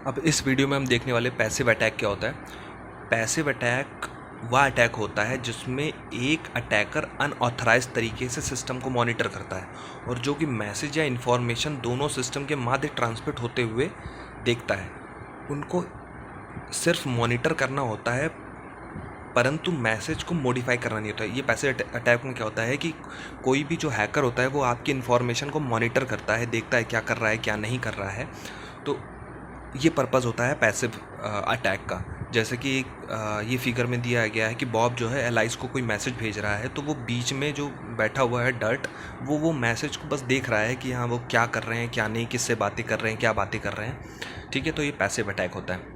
अब इस वीडियो में हम देखने वाले पैसिव अटैक क्या होता है। पैसिव अटैक वह अटैक होता है जिसमें एक अटैकर अनऑथराइज्ड तरीके से सिस्टम को मॉनिटर करता है और जो कि मैसेज या इन्फॉर्मेशन दोनों सिस्टम के माध्य ट्रांसमिट होते हुए देखता है। उनको सिर्फ मॉनिटर करना होता है परंतु मैसेज को मॉडिफाई करना नहीं होता है। ये पैसिव अटैक में क्या होता है कि कोई भी जो हैकर होता है वो आपकी इन्फॉर्मेशन को मॉनिटर करता है, देखता है क्या कर रहा है क्या नहीं कर रहा है। तो ये पर्पज़ होता है पैसिव अटैक का। जैसे कि ये फिगर में दिया गया है कि बॉब जो है एलाइस को कोई मैसेज भेज रहा है, तो वो बीच में जो बैठा हुआ है डर्ट, वो मैसेज को बस देख रहा है कि हाँ वो क्या कर रहे हैं क्या नहीं, किससे बातें कर रहे हैं क्या बातें कर रहे हैं। ठीक है, तो ये पैसिव अटैक होता है।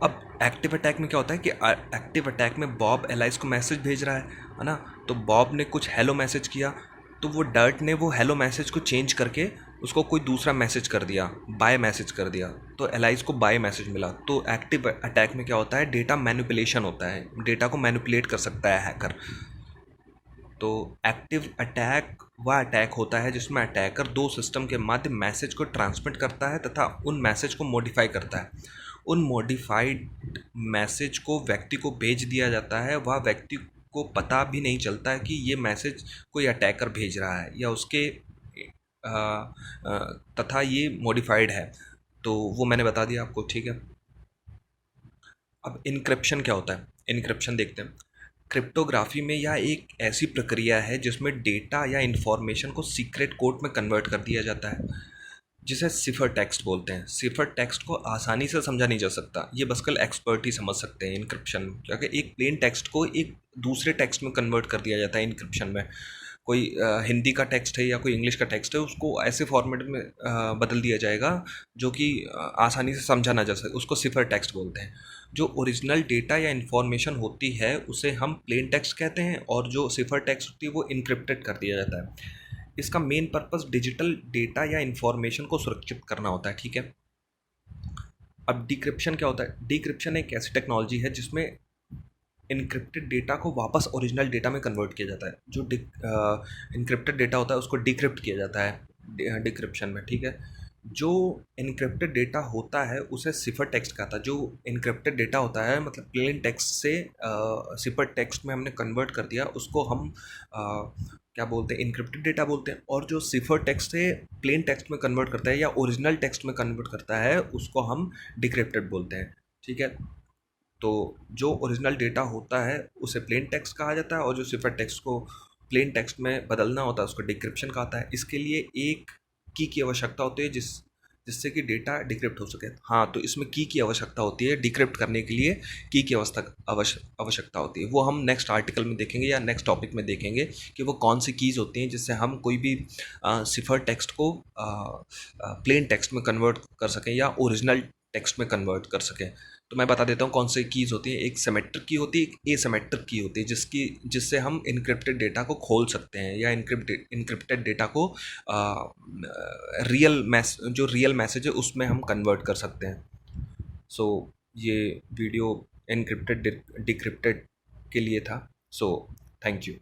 अब एक्टिव अटैक में क्या होता है कि एक्टिव अटैक में बॉब एलाइस को मैसेज भेज रहा है ना। तो बॉब ने कुछ हेलो मैसेज किया, तो वो डर्ट ने वो हेलो मैसेज को चेंज करके उसको कोई दूसरा मैसेज कर दिया, बाय मैसेज कर दिया, तो एलाइस को बाय मैसेज मिला। तो एक्टिव अटैक में क्या होता है, डेटा मैनिपुलेशन होता है, डेटा को मैनिपुलेट कर सकता है हैकर। तो एक्टिव अटैक वह अटैक होता है जिसमें अटैकर दो सिस्टम के माध्यम मैसेज को ट्रांसमिट करता है तथा उन मैसेज को मॉडिफाई करता है। उन मॉडिफाइड मैसेज को व्यक्ति को भेज दिया जाता है। वह व्यक्ति को पता भी नहीं चलता है कि ये मैसेज कोई अटैकर भेज रहा है या उसके तथा ये मॉडिफाइड है। तो वो मैंने बता दिया आपको, ठीक है। अब इनक्रिप्शन क्या होता है, इनक्रिप्शन देखते हैं। क्रिप्टोग्राफी में यह एक ऐसी प्रक्रिया है जिसमें डेटा या इंफॉर्मेशन को सीक्रेट कोड में कन्वर्ट कर दिया जाता है, जिसे सिफर टेक्स्ट बोलते हैं। सिफर टेक्स्ट को आसानी से समझा नहीं जा सकता, ये बस कल एक्सपर्ट ही समझ सकते हैं इनक्रिप्शन, क्योंकि एक प्लेन टेक्स्ट को एक दूसरे टेक्स्ट में कन्वर्ट कर दिया जाता है इनक्रिप्शन में। कोई हिंदी का टेक्स्ट है या कोई इंग्लिश का टेक्स्ट है, उसको ऐसे फॉर्मेट में बदल दिया जाएगा जो कि आसानी से समझा ना जा सके, उसको सिफर टेक्स्ट बोलते हैं। जो ओरिजिनल डेटा या इन्फॉर्मेशन होती है उसे हम प्लेन टेक्स्ट कहते हैं और जो सिफर टेक्स्ट होती है वो इनक्रिप्टेड कर दिया जाता है। इसका मेन पर्पस डिजिटल डेटा या इन्फॉर्मेशन को सुरक्षित करना होता है, ठीक है। अब डिक्रिप्शन क्या होता है, डिक्रिप्शन एक ऐसी टेक्नोलॉजी है जिसमें इनक्रिप्टेड डेटा को वापस ओरिजिनल डेटा में कन्वर्ट किया जाता है। जो इनक्रिप्टेड डेटा होता है उसको डिक्रिप्ट किया जाता है डिक्रिप्शन में, ठीक है। जो इनक्रिप्टेड डेटा होता है उसे सिफर टेक्स्ट कहता है। जो इनक्रिप्टेड डेटा होता है मतलब प्लेन टेक्स्ट से सिफर टेक्स्ट में हमने कन्वर्ट कर दिया, उसको हम क्या बोलते हैं, इनक्रिप्टेड डेटा बोलते हैं। और जो सिफर टेक्स्ट से प्लेन टेक्स्ट में कन्वर्ट करता है या ओरिजिनल टेक्स्ट में कन्वर्ट करता है उसको हम डिक्रिप्टेड बोलते हैं, ठीक है। तो जो ओरिजिनल डेटा होता है उसे प्लेन टेक्स्ट कहा जाता है और जो सिफर टेक्स्ट को प्लेन टेक्स्ट में बदलना होता है उसको डिक्रिप्शन कहा जाता है। इसके लिए एक की आवश्यकता होती है जिससे कि डेटा डिक्रिप्ट हो सके। हाँ, तो इसमें की आवश्यकता होती है, डिक्रिप्ट करने के लिए की आवश्यकता होती है। वो हम नेक्स्ट आर्टिकल में देखेंगे या नेक्स्ट टॉपिक में देखेंगे कि वो कौन सी कीज़ होती हैं जिससे हम कोई भी सिफर टेक्स्ट को प्लेन टेक्स्ट में कन्वर्ट कर सकें या ओरिजिनल टेक्स्ट में कन्वर्ट कर सकें। तो मैं बता देता हूँ कौन सी कीज़ होती है। एक सिमेट्रिक की होती है, एक एसिमेट्रिक की होती है, जिससे हम इनक्रिप्टेड डेटा को खोल सकते हैं या इनक्रिप्टेड डेटा को जो रियल मैसेज है उसमें हम कन्वर्ट कर सकते हैं। सो ये वीडियो इनक्रिप्टेड डिक्रिप्टेड के लिए था। So thank you.